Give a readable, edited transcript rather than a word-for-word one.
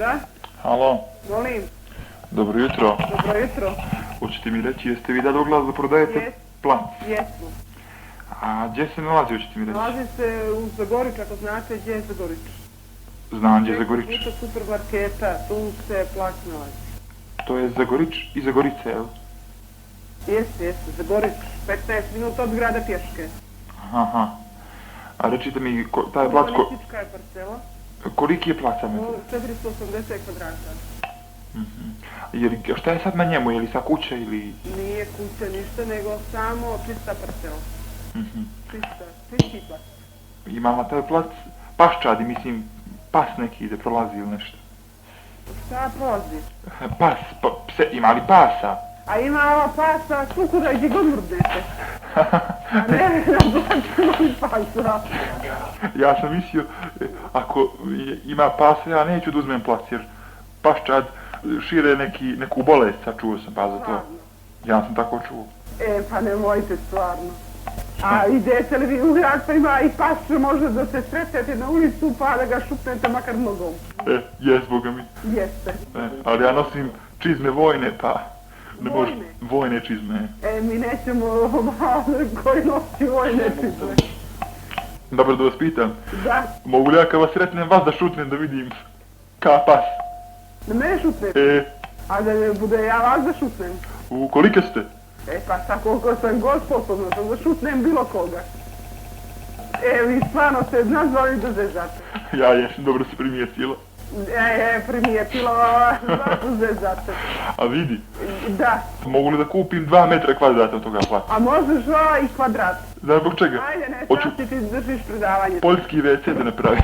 Da? Halo, Molim. dobro jutro. Dobro jutro. Hoćete mi reći, jeste vi dali oglas da prodajete Jes. plac? Jesmo. A gdje se nalazi, hoćete mi reći? Nalazi se u Zagorić, ako znate gdje je Zagorić. Znam gdje je Zagorić. Puta supermarketa, tu se plac nalazi. To je Zagorić i Zagorice, jel? Jeste, Zagorić. 15 minuta od grada pješke. Aha. A rečite mi, taj plac, Urbanistička je parcela. koliki je plac sam? 480 kvadrata. Šta je sad na njemu, je li sa kuće ili... Nije kuća ništa, nego samo čista parcela. Čisti plac. Ima na taj plac paščadi, mislim, pas neki da prolazi ili nešto. Šta prolazi? Pas, pse, ima li pasa? A ima ova pasa kukuda gdje god mrdnete. A ne na plaću pasa. Ja sam mislio, ako ima pasa, ja neću da uzmem plac, jer paščad šire neku bolest, sad čuo sam pa za to. Stvarno. Ja sam tako čuo. Pa nemojte stvarno. A idete li vi u grad pa ima i pas može da se sretnete na ulicu pa da ga šupnete makar nogom. Jes, boga mi. Jeste. Ali ja nosim čizme vojne, pa... Ne može, Vojne? vojne čizme. Mi nećemo koji nosi vojne čizme. Dobro da vas pitam, Da, mogu li ja kad vas sretnem vas da šutnem da vidim ka pas? da mene šutnete. A da ne bude ja vas da šutnem. Kolike ste? Pa sad koliko sam god sposobna sam da šutnem bilo koga. Vi stvarno ste nazvali da zezate. Ja jesam, dobro se primijetila. Primijetila zašto zezate. A vidi, Da, mogu li da kupim 2 metra kvadrata od toga placa? a možeš i kvadrat. Znaš zbog čega? Ajde, ne Hoću sad ti držiš predavanje. poljski WC da napravim.